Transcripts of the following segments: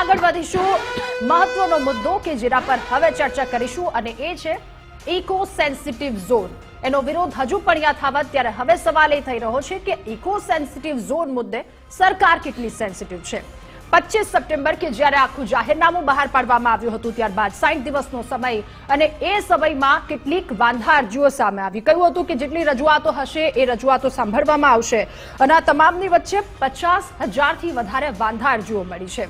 આગળ વધીશું મહત્વનો મુદ્દો કે જેના પર હવે ચર્ચા કરીશું અને એ છે ઇકો સેન્સિટિવ ઝોન। એનો વિરોધ હજુ પણ યથાવત, ત્યારે હવે સવાલ એ થઈ રહ્યો છે કે ઇકો સેન્સિટિવ ઝોન મુદ્દે સરકાર કેટલી સેન્સિટિવ છે। 25 સપ્ટેમ્બર કે જ્યારે આખું જાહેરનામું બહાર પાડવામાં આવ્યું હતું, ત્યારબાદ 60 દિવસનો સમય અને એ સમયમાં કેટલીક વાંધા અરજીઓ સામે આવી। કહ્યું હતું કે જેટલી રજૂઆતો હશે એ રજૂઆતો સાંભળવામાં આવશે અને આ તમામની વચ્ચે 50,000થી વધારે વાંધા અરજીઓ મળી છે।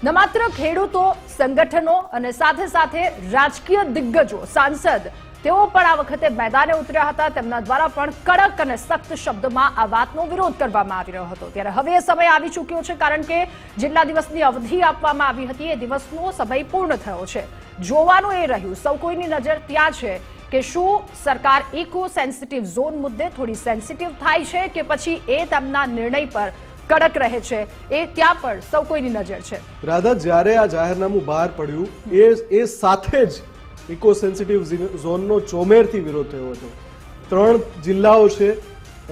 ન માત્ર ખેડૂતો, સંગઠનો અને સાથે સાથે રાજકીય દિગ્ગજો, સાંસદ તેઓ પણ આ વખતે મેદાને ઉતર્યા હતા। તેમના દ્વારા પણ કડક અને સખ્ત શબ્દમાં આ વાતનો વિરોધ કરવામાં આવી રહ્યો હતો। ત્યારે હવે એ સમય આવી ચૂક્યો છે, કારણ કે જેટલા દિવસની અવધિ આપવામાં આવી હતી એ દિવસનો સમય પૂર્ણ થયો છે। જોવાનું એ રહ્યું, સૌ કોઈની નજર ત્યાં છે કે શું સરકાર ઇકો સેન્સિટિવ ઝોન મુદ્દે થોડી સેન્સિટિવ થાય છે કે પછી એ તેમના નિર્ણય પર કડક રહે છે, એ ત્યાં પણ સૌ કોઈની નજર છે। રાધા, જ્યારે આ જાહેરનામું બહાર પડ્યું એ સાથે જ ઇકો સેન્સિટિવ ઝોનનો ચોમેરથી વિરોધ થયો હતો। 3 જિલ્લાઓ છે,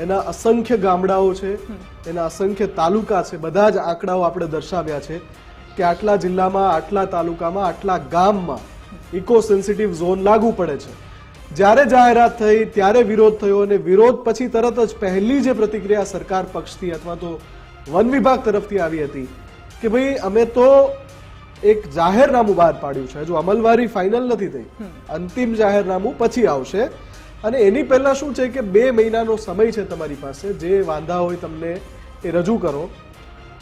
એના અસંખ્ય ગામડાઓ છે, એના અસંખ્ય તાલુકા છે, બધા જ આંકડાઓ આપણે દર્શાવ્યા છે કે આટલા જિલ્લામાં, આટલા તાલુકામાં, આટલા ગામમાં ઇકો સેન્સિટિવ ઝોન લાગુ પડે છે। જ્યારે જાહેરાત થઈ ત્યારે વિરોધ થયો અને વિરોધ પછી તરત જ પહેલી જે પ્રતિક્રિયા સરકાર પક્ષથી અથવા તો વન વિભાગ તરફથી આવી હતી કે ભાઈ અમે તો એક જાહેરનામું બહાર પાડ્યું છે, હજુ અમલવારી ફાઇનલ નથી થઈ, અંતિમ જાહેરનામું પછી આવશે અને એની પહેલા શું છે કે 2 મહિનાનો સમય છે તમારી પાસે, જે વાંધા હોય તમને એ રજૂ કરો।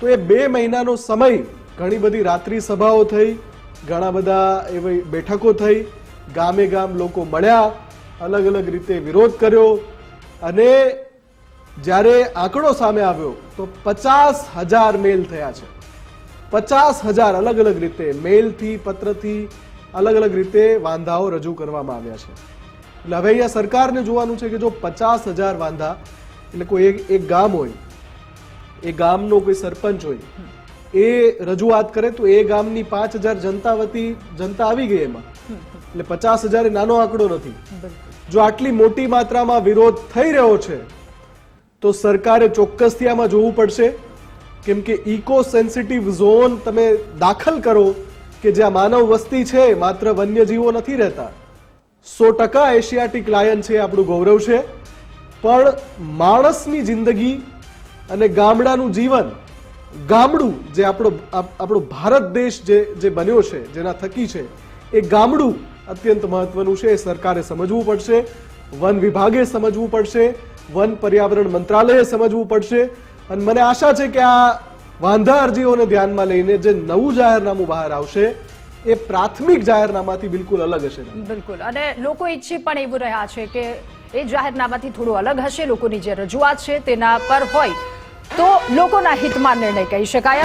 તો એ 2 મહિનાનો સમય, ઘણી બધી રાત્રિ સભાઓ થઈ, ઘણા બધા એવી બેઠકો થઈ, ગામે ગામ લોકો મળ્યા, અલગ અલગ રીતે વિરોધ કર્યો અને જ્યારે આંકડો સામે આવ્યો તો 50,000 મેલ થયા છે। 50,000 અલગ અલગ રીતે મેલથી, પત્રથી અલગ અલગ રીતે વાંધાઓ રજૂ કરવામાં આવ્યા છે। એટલે હવે અહીંયા સરકારને જોવાનું છે કે જો 50,000 વાંધા, એટલે કોઈ એક ગામ હોય, એ ગામનો કોઈ સરપંચ હોય, એ રજૂઆત કરે તો એ ગામની 5,000 જનતા આવી ગઈ એમાં, એટલે 50,000 એ નાનો આંકડો નથી। જો આટલી મોટી માત્રામાં વિરોધ થઈ રહ્યો છે તો સરકારે ચોક્કસથી આમાં જોવું પડશે, કેમ કે ઇકો સેન્સિટિવ ઝોન તમે દાખલ કરો કે જ્યાં માનવ વસ્તી છે, માત્ર વન્યજીવો નથી રહેતા, 100% એશિયાટિક લાયન છે, આપણું ગૌરવ છે, પણ માણસની જિંદગી અને ગામડાનું જીવન, ગામડું જે આપણો ભારત દેશ જે બન્યો છે, જેના થકી છે, એ ગામડું અત્યંત મહત્વનું છે। એ સરકારે સમજવું પડશે, વન વિભાગે સમજવું પડશે, વન પર્યાવરણ મંત્રાલયે સમજવું પડશે અને મને આશા છે કે આ વાંધા અરજીઓને ધ્યાનમાં લઈને જે નવું જાહેરનામું બહાર આવશે એ પ્રાથમિક જાહેરનામાથી બિલકુલ અલગ હશે। બિલકુલ, અને લોકો ઈચ્છી પણ એવું રહ્યા છે કે એ જાહેરનામાથી થોડું અલગ હશે, લોકોની જે રજૂઆત છે તેના પર હોય તો લોકોના હિતમાં નિર્ણય કહી શકાય।